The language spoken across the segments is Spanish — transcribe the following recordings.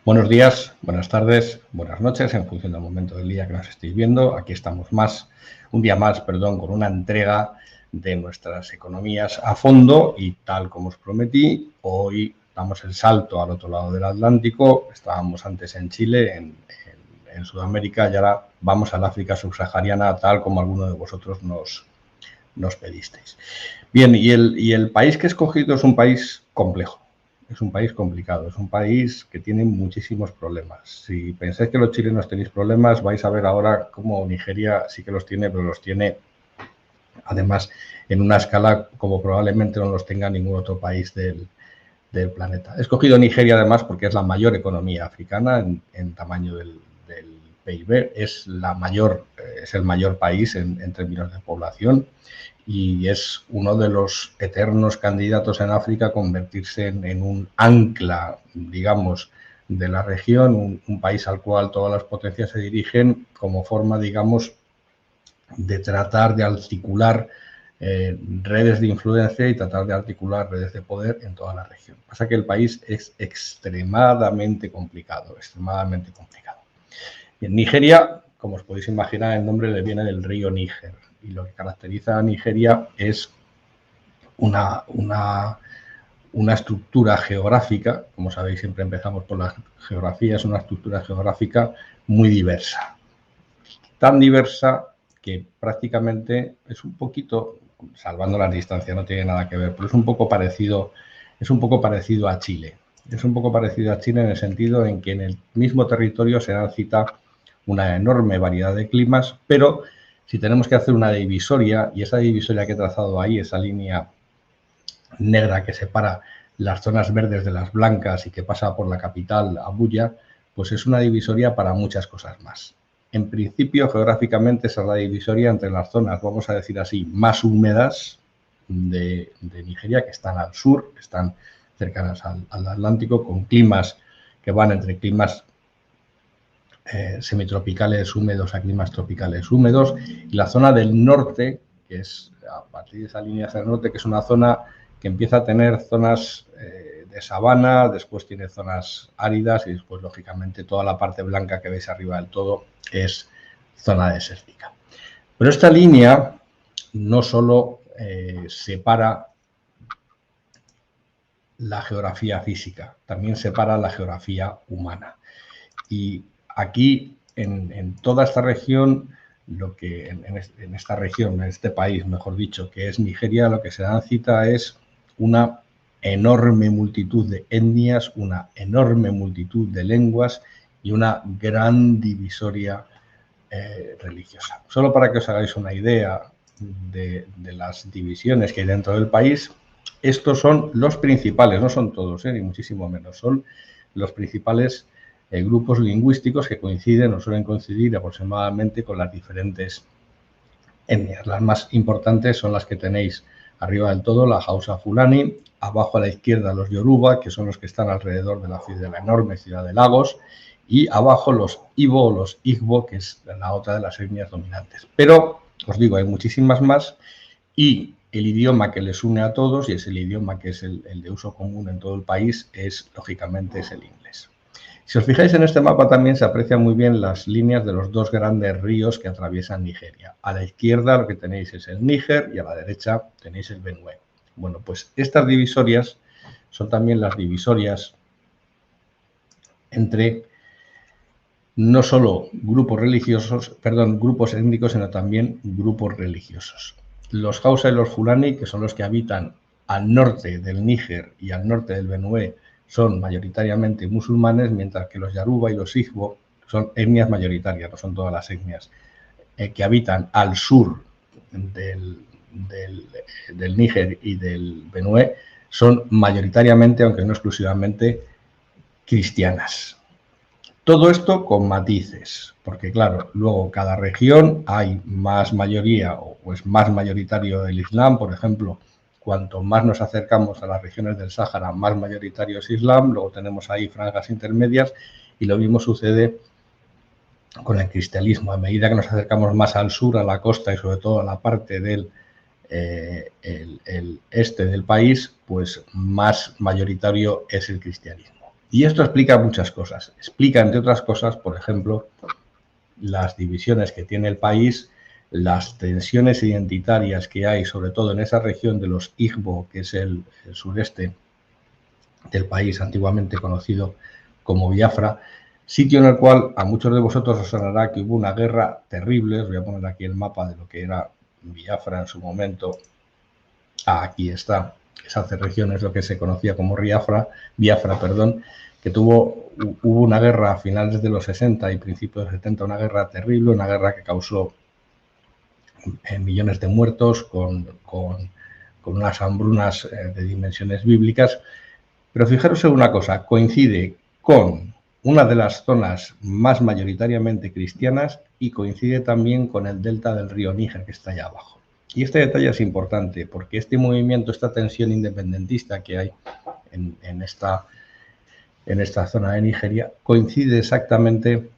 Buenos días, buenas tardes, buenas noches, en función del momento del día que nos estéis viendo. Aquí estamos un día más, con una entrega de nuestras economías a fondo y tal como os prometí, hoy damos el salto al otro lado del Atlántico. Estábamos antes en Chile, en Sudamérica, y ahora vamos al África subsahariana, tal como alguno de vosotros nos pedisteis. Bien, y el país que he escogido es un país complejo. Es un país complicado, es un país que tiene muchísimos problemas. Si pensáis que los chilenos tenéis problemas, vais a ver ahora cómo Nigeria sí que los tiene, pero los tiene además en una escala como probablemente no los tenga ningún otro país del planeta. He escogido Nigeria además porque es la mayor economía africana en tamaño del PIB, es el mayor país en términos de población y es uno de los eternos candidatos en África a convertirse en un ancla, digamos, de la región, un país al cual todas las potencias se dirigen como forma, digamos, de tratar de articular redes de influencia y tratar de articular redes de poder en toda la región. Pasa que el país es extremadamente complicado, extremadamente complicado. En Nigeria, como os podéis imaginar, el nombre le viene del río Níger y lo que caracteriza a Nigeria es una estructura geográfica, como sabéis siempre empezamos por la geografía, es una estructura geográfica muy diversa, tan diversa que prácticamente es un poquito, salvando las distancias, no tiene nada que ver, pero es un poco parecido a Chile. Es un poco parecido a Chile en el sentido en que en el mismo territorio se dan cita una enorme variedad de climas, pero si tenemos que hacer una divisoria, y esa divisoria que he trazado ahí, esa línea negra que separa las zonas verdes de las blancas y que pasa por la capital, Abuya, pues es una divisoria para muchas cosas más. En principio, geográficamente, esa es la divisoria entre las zonas, vamos a decir así, más húmedas de Nigeria, que están al sur, están cercanas al Atlántico, con climas que van entre climas semitropicales húmedos a climas tropicales húmedos, y la zona del norte, que es a partir de esa línea hacia el norte, que es una zona que empieza a tener zonas de sabana, después tiene zonas áridas y después, lógicamente, toda la parte blanca que veis arriba del todo es zona desértica. Pero esta línea no solo separa la geografía física, también separa la geografía humana. Y aquí, en toda esta región, en esta región, en este país, mejor dicho, que es Nigeria, lo que se da cita es una enorme multitud de etnias, una enorme multitud de lenguas y una gran divisoria religiosa. Solo para que os hagáis una idea de las divisiones que hay dentro del país, estos son los principales, no son todos, ni muchísimo menos, son los principales grupos lingüísticos que coinciden o suelen coincidir aproximadamente con las diferentes etnias. Las más importantes son las que tenéis arriba del todo, la Hausa Fulani, abajo a la izquierda los Yoruba, que son los que están alrededor de la enorme ciudad de Lagos, y abajo los Ibo o los Igbo, que es la otra de las etnias dominantes. Pero, os digo, hay muchísimas más y el idioma que les une a todos, y es el idioma que es el de uso común en todo el país, lógicamente es el inglés. Si os fijáis en este mapa también se aprecian muy bien las líneas de los dos grandes ríos que atraviesan Nigeria. A la izquierda lo que tenéis es el Níger y a la derecha tenéis el Benue. Bueno, pues estas divisorias son también las divisorias entre no solo grupos étnicos, sino también grupos religiosos. Los Hausa y los Fulani, que son los que habitan al norte del Níger y al norte del Benue, son mayoritariamente musulmanes, mientras que los Yoruba y los Igbo son etnias mayoritarias, no son todas las etnias, que habitan al sur del Níger y del Benue, son mayoritariamente, aunque no exclusivamente, cristianas. Todo esto con matices, porque claro, luego cada región hay más mayoría o es más mayoritario el Islam, por ejemplo, cuanto más nos acercamos a las regiones del Sáhara, más mayoritario es Islam, luego tenemos ahí franjas intermedias y lo mismo sucede con el cristianismo. A medida que nos acercamos más al sur, a la costa y sobre todo a la parte del el este del país, pues más mayoritario es el cristianismo. Y esto explica muchas cosas. Explica, entre otras cosas, por ejemplo, las divisiones que tiene el país, las tensiones identitarias que hay, sobre todo en esa región de los Igbo, que es el sureste del país, antiguamente conocido como Biafra, sitio en el cual a muchos de vosotros os sonará que hubo una guerra terrible. Os voy a poner aquí el mapa de lo que era Biafra en su momento. Aquí está. Esa región es lo que se conocía como Biafra, que hubo una guerra a finales de los 60 y principios de los 70, una guerra terrible, una guerra que causó millones de muertos, con unas hambrunas de dimensiones bíblicas. Pero fijaros en una cosa, coincide con una de las zonas más mayoritariamente cristianas y coincide también con el delta del río Níger, que está allá abajo. Y este detalle es importante porque este movimiento, esta tensión independentista que hay en esta zona de Nigeria, coincide exactamente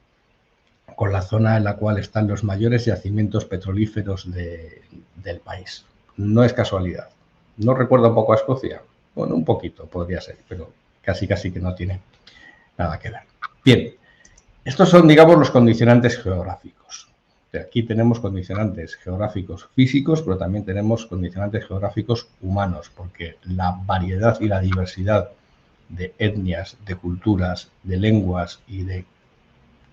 con la zona en la cual están los mayores yacimientos petrolíferos del país. No es casualidad. ¿No recuerda un poco a Escocia? Bueno, un poquito podría ser, pero casi que no tiene nada que ver. Bien, estos son, digamos, los condicionantes geográficos. Aquí tenemos condicionantes geográficos físicos, pero también tenemos condicionantes geográficos humanos, porque la variedad y la diversidad de etnias, de culturas, de lenguas y de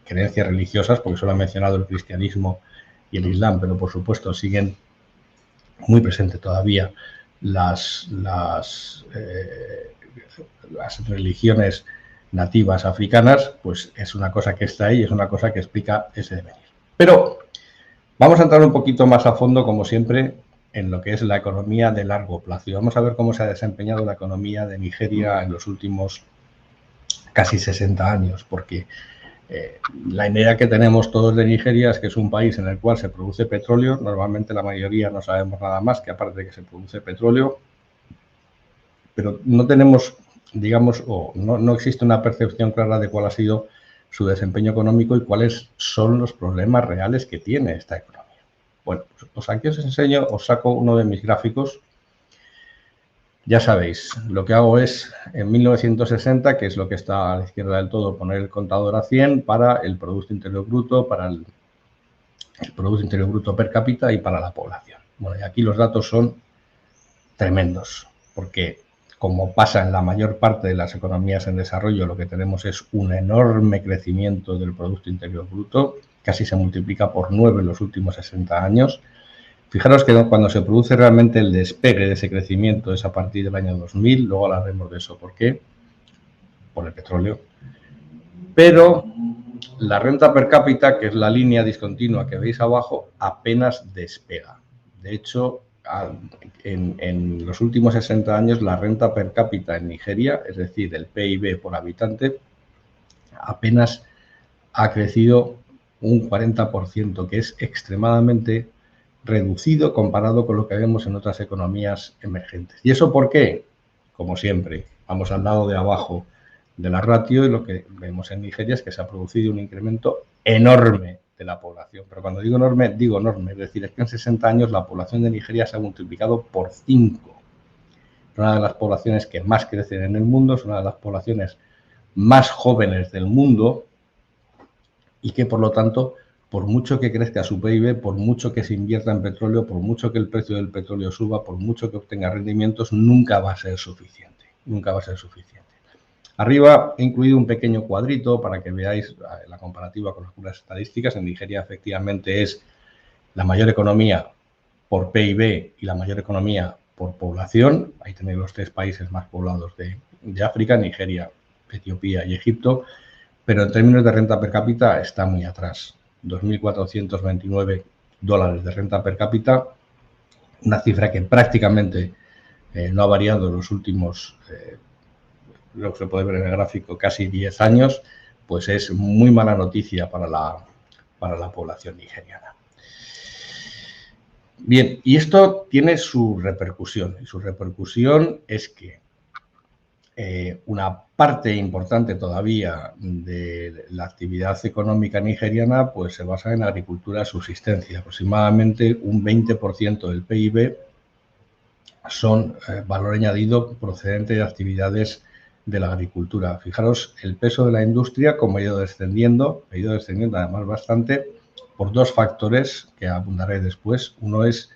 creencias religiosas, porque solo he mencionado el cristianismo y el islam, pero por supuesto siguen muy presentes todavía las religiones nativas africanas, pues es una cosa que está ahí, es una cosa que explica ese devenir. Pero vamos a entrar un poquito más a fondo, como siempre, en lo que es la economía de largo plazo. Y vamos a ver cómo se ha desempeñado la economía de Nigeria en los últimos casi 60 años, porque la idea que tenemos todos de Nigeria es que es un país en el cual se produce petróleo. Normalmente la mayoría no sabemos nada más que aparte de que se produce petróleo, pero no tenemos, digamos, o no existe una percepción clara de cuál ha sido su desempeño económico y cuáles son los problemas reales que tiene esta economía. Bueno, pues aquí os enseño, os saco uno de mis gráficos. Ya sabéis, lo que hago es, en 1960, que es lo que está a la izquierda del todo, poner el contador a 100 para el Producto Interior Bruto, para el Producto Interior Bruto per cápita y para la población. Bueno, y aquí los datos son tremendos, porque como pasa en la mayor parte de las economías en desarrollo, lo que tenemos es un enorme crecimiento del Producto Interior Bruto, casi se multiplica por 9 en los últimos 60 años. Fijaros que cuando se produce realmente el despegue de ese crecimiento es a partir del año 2000, luego hablaremos de eso. ¿Por qué? Por el petróleo. Pero la renta per cápita, que es la línea discontinua que veis abajo, apenas despega. De hecho, en los últimos 60 años, la renta per cápita en Nigeria, es decir, el PIB por habitante, apenas ha crecido un 40%, que es extremadamente reducido comparado con lo que vemos en otras economías emergentes. ¿Y eso por qué? Como siempre, vamos al lado de abajo de la ratio y lo que vemos en Nigeria es que se ha producido un incremento enorme de la población. Pero cuando digo enorme, es decir, es que en 60 años la población de Nigeria se ha multiplicado por 5. Es una de las poblaciones que más crecen en el mundo, es una de las poblaciones más jóvenes del mundo y que, por lo tanto, por mucho que crezca su PIB, por mucho que se invierta en petróleo, por mucho que el precio del petróleo suba, por mucho que obtenga rendimientos, nunca va a ser suficiente. Nunca va a ser suficiente. Arriba he incluido un pequeño cuadrito para que veáis la comparativa con las estadísticas. En Nigeria, efectivamente, es la mayor economía por PIB y la mayor economía por población. Ahí tenéis los 3 países más poblados de África, Nigeria, Etiopía y Egipto. Pero en términos de renta per cápita está muy atrás. 2.429 dólares de renta per cápita, una cifra que prácticamente no ha variado en los últimos, lo que se puede ver en el gráfico, casi 10 años, pues es muy mala noticia para la población nigeriana. Bien, y esto tiene su repercusión, y su repercusión es que una parte importante todavía de la actividad económica nigeriana pues se basa en agricultura de subsistencia. Aproximadamente un 20% del PIB son valor añadido procedente de actividades de la agricultura. Fijaros el peso de la industria como ha ido descendiendo además bastante por dos factores que abundaré después. Uno es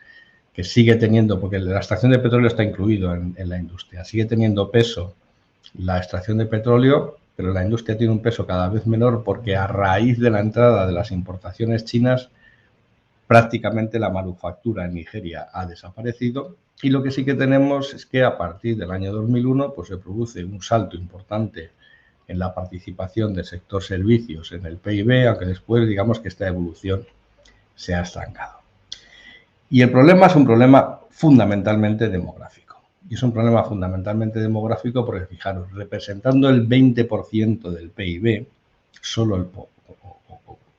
que sigue teniendo, porque la extracción de petróleo está incluido en la industria, sigue teniendo peso la extracción de petróleo, pero la industria tiene un peso cada vez menor porque a raíz de la entrada de las importaciones chinas, prácticamente la manufactura en Nigeria ha desaparecido y lo que sí que tenemos es que a partir del año 2001 pues se produce un salto importante en la participación del sector servicios en el PIB, aunque después digamos que esta evolución se ha estancado. Y el problema es un problema fundamentalmente demográfico. Y es un problema fundamentalmente demográfico porque, fijaros, representando el 20% del PIB,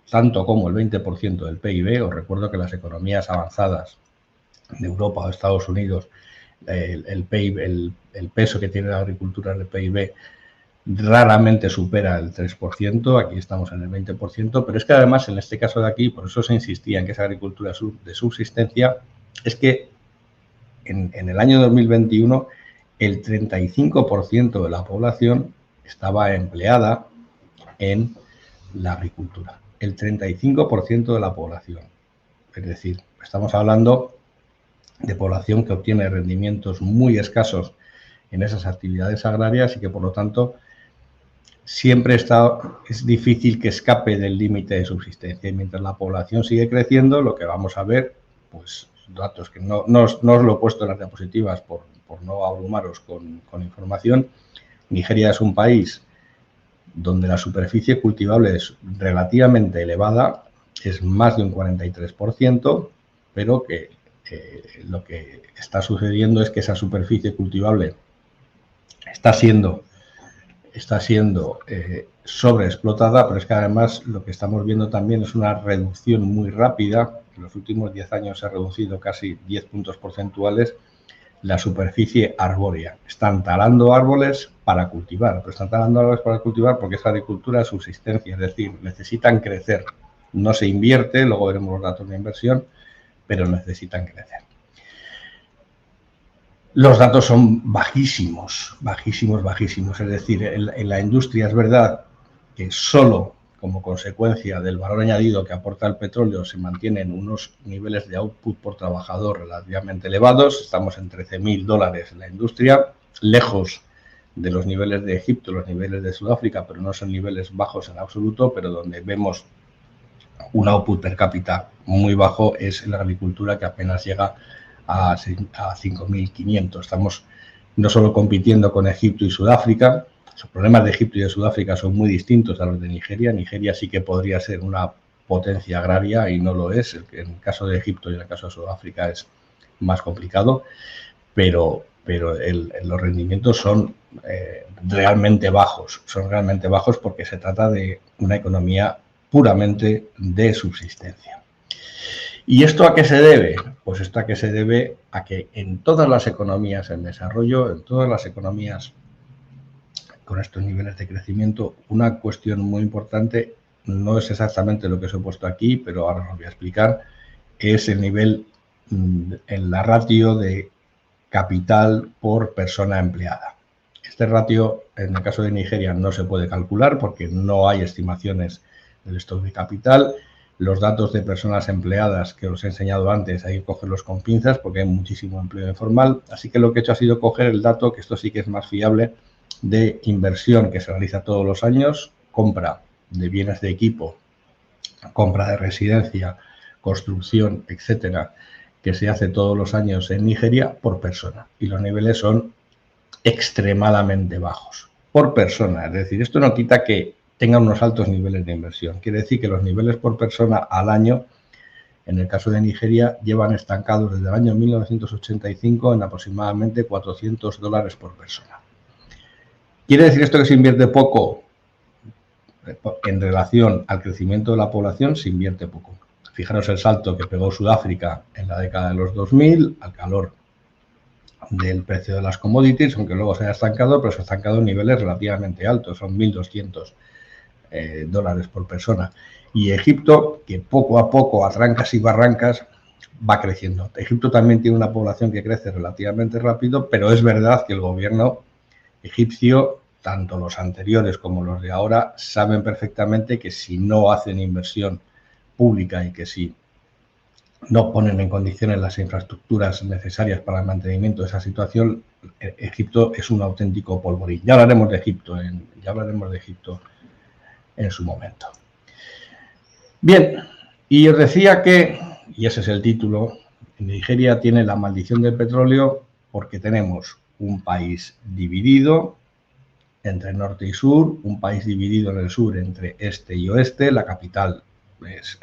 tanto como el 20% del PIB, os recuerdo que las economías avanzadas de Europa o Estados Unidos, el peso que tiene la agricultura en el PIB raramente supera el 3%, aquí estamos en el 20%, pero es que además en este caso de aquí, por eso se insistía en que esa agricultura de subsistencia, es que en el año 2021 el 35% de la población estaba empleada en la agricultura, el 35% de la población, es decir, estamos hablando de población que obtiene rendimientos muy escasos en esas actividades agrarias y que por lo tanto siempre es difícil que escape del límite de subsistencia. Y mientras la población sigue creciendo, lo que vamos a ver, pues datos que no os lo he puesto en las diapositivas por no abrumaros con información. Nigeria es un país donde la superficie cultivable es relativamente elevada, es más de un 43%, pero que lo que está sucediendo es que esa superficie cultivable está siendo sobreexplotada, pero es que además lo que estamos viendo también es una reducción muy rápida. En los últimos 10 años se ha reducido casi 10 puntos porcentuales la superficie arbórea. Están talando árboles para cultivar, pero están talando árboles para cultivar porque es agricultura de subsistencia, es decir, necesitan crecer. No se invierte, luego veremos los datos de inversión, pero necesitan crecer. Los datos son bajísimos. Es decir, en la industria es verdad que solo como consecuencia del valor añadido que aporta el petróleo se mantienen unos niveles de output por trabajador relativamente elevados. Estamos en $13.000 en la industria, lejos de los niveles de Egipto, los niveles de Sudáfrica, pero no son niveles bajos en absoluto, pero donde vemos un output per cápita muy bajo es en la agricultura, que apenas llega a 5.500. Estamos no solo compitiendo con Egipto y Sudáfrica, los problemas de Egipto y de Sudáfrica son muy distintos a los de Nigeria. Nigeria sí que podría ser una potencia agraria y no lo es. En el caso de Egipto y en el caso de Sudáfrica es más complicado, pero los rendimientos son realmente bajos. Son realmente bajos porque se trata de una economía puramente de subsistencia. ¿Y esto a qué se debe? Pues esto a que se debe a que en todas las economías en desarrollo, en todas las economías con estos niveles de crecimiento, una cuestión muy importante, no es exactamente lo que os he puesto aquí, pero ahora os voy a explicar, es el nivel, en la ratio de capital por persona empleada. Este ratio, en el caso de Nigeria, no se puede calcular porque no hay estimaciones del stock de capital. Los datos de personas empleadas que os he enseñado antes, hay que cogerlos con pinzas porque hay muchísimo empleo informal. Así que lo que he hecho ha sido coger el dato, que esto sí que es más fiable, de inversión que se realiza todos los años, compra de bienes de equipo, compra de residencia, construcción, etcétera, que se hace todos los años en Nigeria por persona. Y los niveles son extremadamente bajos por persona. Es decir, esto no quita que tengan unos altos niveles de inversión. Quiere decir que los niveles por persona al año, en el caso de Nigeria, llevan estancados desde el año 1985 en aproximadamente $400 por persona. ¿Quiere decir esto que se invierte poco? En relación al crecimiento de la población, se invierte poco. Fijaros el salto que pegó Sudáfrica en la década de los 2000, al calor del precio de las commodities, aunque luego se haya estancado, pero se ha estancado en niveles relativamente altos, son $1.200 por persona. Y Egipto, que poco a poco, a trancas y barrancas, va creciendo. Egipto también tiene una población que crece relativamente rápido, pero es verdad que el gobierno egipcio tanto los anteriores como los de ahora, saben perfectamente que si no hacen inversión pública y que si no ponen en condiciones las infraestructuras necesarias para el mantenimiento de esa situación, Egipto es un auténtico polvorín. Ya hablaremos de Egipto en su momento. Bien, y os decía que, y ese es el título, Nigeria tiene la maldición del petróleo porque tenemos un país dividido entre norte y sur, un país dividido en el sur entre este y oeste, la capital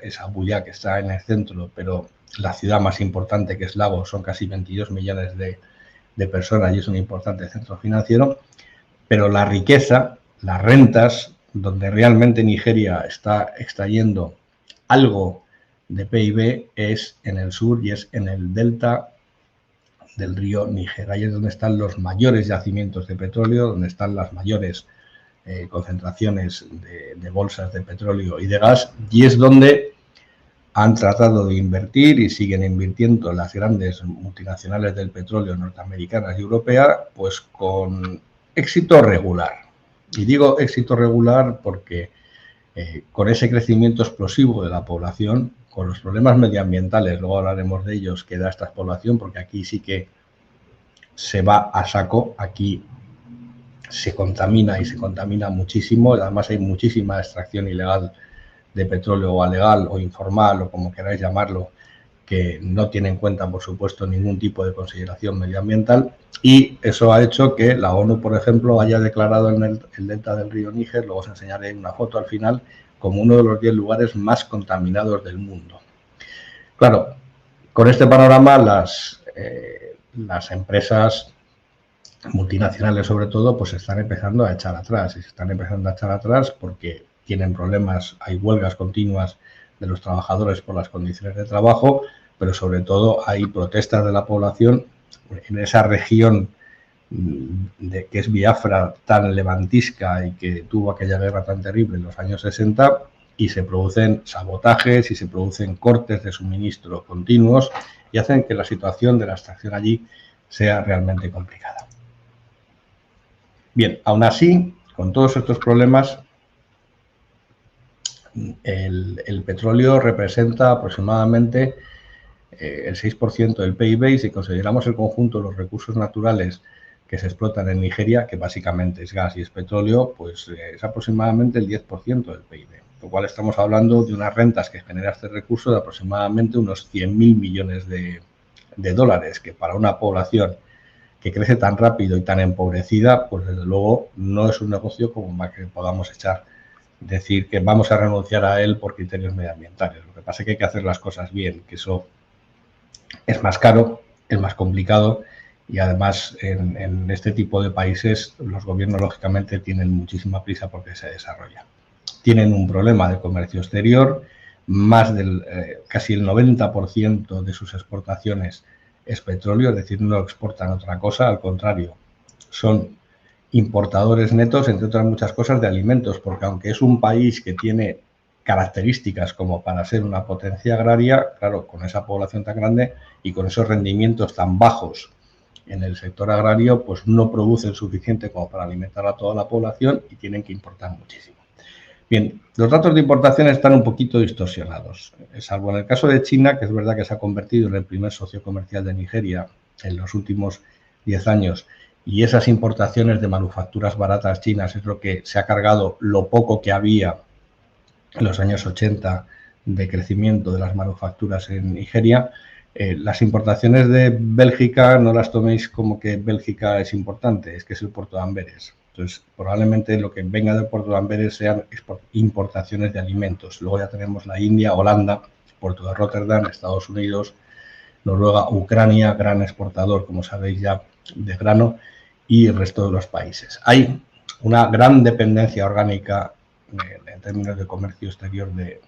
es Abuya, que está en el centro, pero la ciudad más importante, que es Lagos, son casi 22 millones de personas y es un importante centro financiero, pero la riqueza, las rentas, donde realmente Nigeria está extrayendo algo de PIB es en el sur y es en el delta del río Níger. Ahí es donde están los mayores yacimientos de petróleo, donde están las mayores concentraciones de bolsas de petróleo y de gas, y es donde han tratado de invertir y siguen invirtiendo las grandes multinacionales del petróleo norteamericanas y europeas, pues con éxito regular. Y digo éxito regular porque con ese crecimiento explosivo de la población, con los problemas medioambientales, luego hablaremos de ellos, que da esta población, porque aquí sí que se va a saco, aquí se contamina y se contamina muchísimo, además hay muchísima extracción ilegal de petróleo, o legal o informal, o como queráis llamarlo, que no tiene en cuenta, por supuesto, ningún tipo de consideración medioambiental, y eso ha hecho que la ONU, por ejemplo, haya declarado en el delta del río Níger, luego os enseñaré una foto al final, como uno de los 10 lugares más contaminados del mundo. Claro, con este panorama las empresas multinacionales, sobre todo, pues están empezando a echar atrás, y se están empezando a echar atrás porque tienen problemas, hay huelgas continuas de los trabajadores por las condiciones de trabajo, pero sobre todo hay protestas de la población en esa región que es Biafra, tan levantisca y que tuvo aquella guerra tan terrible en los años 60, y se producen sabotajes y se producen cortes de suministro continuos y hacen que la situación de la extracción allí sea realmente complicada. Bien, aún así, con todos estos problemas, el petróleo representa aproximadamente el 6% del PIB, y si consideramos el conjunto de los recursos naturales que se explotan en Nigeria, que básicamente es gas y es petróleo, pues es aproximadamente el 10% del PIB, lo cual estamos hablando de unas rentas que genera este recurso de aproximadamente unos 100.000 millones de dólares, que para una población que crece tan rápido y tan empobrecida, pues desde luego no es un negocio como para que podamos decir que vamos a renunciar a él por criterios medioambientales. Lo que pasa es que hay que hacer las cosas bien, que eso es más caro, es más complicado, y además en este tipo de países los gobiernos lógicamente tienen muchísima prisa porque se desarrolla. Tienen un problema de comercio exterior, más del casi el 90% de sus exportaciones es petróleo, es decir, no exportan otra cosa, al contrario, son importadores netos, entre otras muchas cosas, de alimentos, porque aunque es un país que tiene características como para ser una potencia agraria, claro, con esa población tan grande y con esos rendimientos tan bajos en el sector agrario, pues no producen suficiente como para alimentar a toda la población y tienen que importar muchísimo. Bien, los datos de importación están un poquito distorsionados, salvo en el caso de China, que es verdad que se ha convertido en el primer socio comercial de Nigeria en los últimos 10 años, y esas importaciones de manufacturas baratas chinas es lo que se ha cargado lo poco que había en los años 80 de crecimiento de las manufacturas en Nigeria. Las importaciones de Bélgica no las toméis como que Bélgica es importante, es que es el puerto de Amberes. Entonces, probablemente lo que venga del puerto de Amberes sean importaciones de alimentos. Luego ya tenemos la India, Holanda, puerto de Rotterdam, Estados Unidos, Noruega, Ucrania, gran exportador, como sabéis ya, de grano, y el resto de los países. Hay una gran dependencia orgánica en términos de comercio exterior de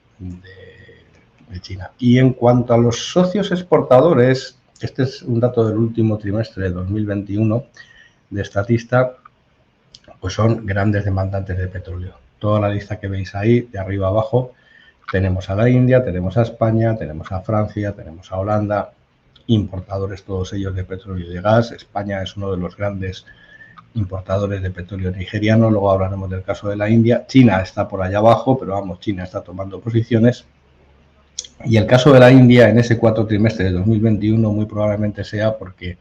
China. Y en cuanto a los socios exportadores, este es un dato del último trimestre de 2021 de Statista, pues son grandes demandantes de petróleo. Toda la lista que veis ahí, de arriba a abajo, tenemos a la India, tenemos a España, tenemos a Francia, tenemos a Holanda, importadores todos ellos de petróleo y de gas. España es uno de los grandes importadores de petróleo nigeriano. Luego hablaremos del caso de la India. China está por allá abajo, pero vamos, China está tomando posiciones. Y el caso de la India en ese cuarto trimestre de 2021 muy probablemente sea porque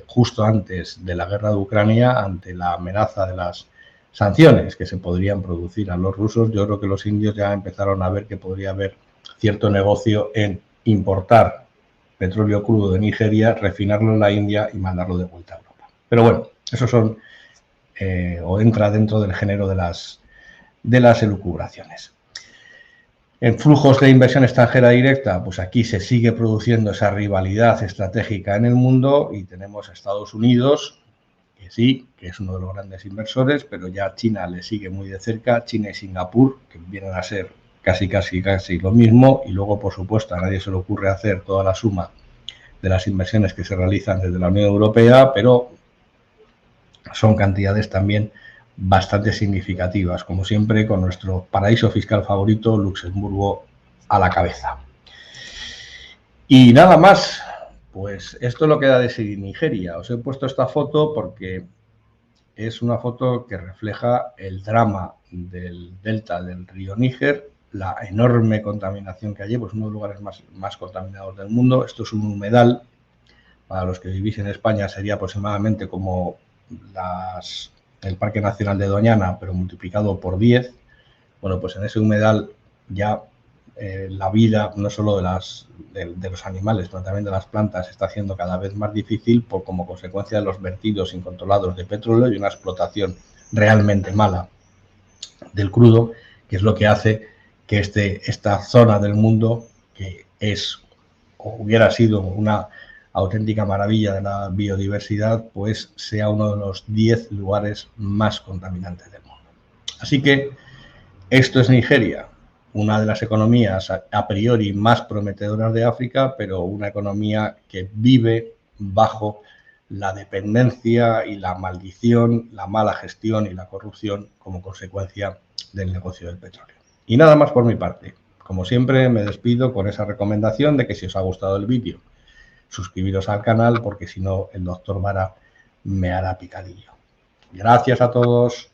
justo antes de la guerra de Ucrania, ante la amenaza de las sanciones que se podrían producir a los rusos, yo creo que los indios ya empezaron a ver que podría haber cierto negocio en importar petróleo crudo de Nigeria, refinarlo en la India y mandarlo de vuelta a Europa. Pero bueno, eso son o entra dentro del género de las elucubraciones. En flujos de inversión extranjera directa, pues aquí se sigue produciendo esa rivalidad estratégica en el mundo y tenemos a Estados Unidos, que sí, que es uno de los grandes inversores, pero ya China le sigue muy de cerca, China y Singapur, que vienen a ser casi lo mismo, y luego, por supuesto, a nadie se le ocurre hacer toda la suma de las inversiones que se realizan desde la Unión Europea, pero son cantidades también bastante significativas, como siempre, con nuestro paraíso fiscal favorito, Luxemburgo, a la cabeza. Y nada más, pues esto lo queda de Nigeria. Os he puesto esta foto porque es una foto que refleja el drama del delta del río Níger, la enorme contaminación que hay, pues uno de los lugares más contaminados del mundo. Esto es un humedal, para los que vivís en España sería aproximadamente como el Parque Nacional de Doñana, pero multiplicado por 10. Bueno, pues en ese humedal ya la vida, no solo de los animales, pero también de las plantas, se está haciendo cada vez más difícil como consecuencia de los vertidos incontrolados de petróleo y una explotación realmente mala del crudo, que es lo que hace que esta zona del mundo, que es o hubiera sido una auténtica maravilla de la biodiversidad, pues sea uno de los 10 lugares más contaminantes del mundo. Así que esto es Nigeria, una de las economías a priori más prometedoras de África, pero una economía que vive bajo la dependencia y la maldición, la mala gestión y la corrupción como consecuencia del negocio del petróleo. Y nada más por mi parte. Como siempre, me despido con esa recomendación de que si os ha gustado el vídeo, suscribiros al canal, porque si no, el doctor Vara me hará picadillo. Gracias a todos.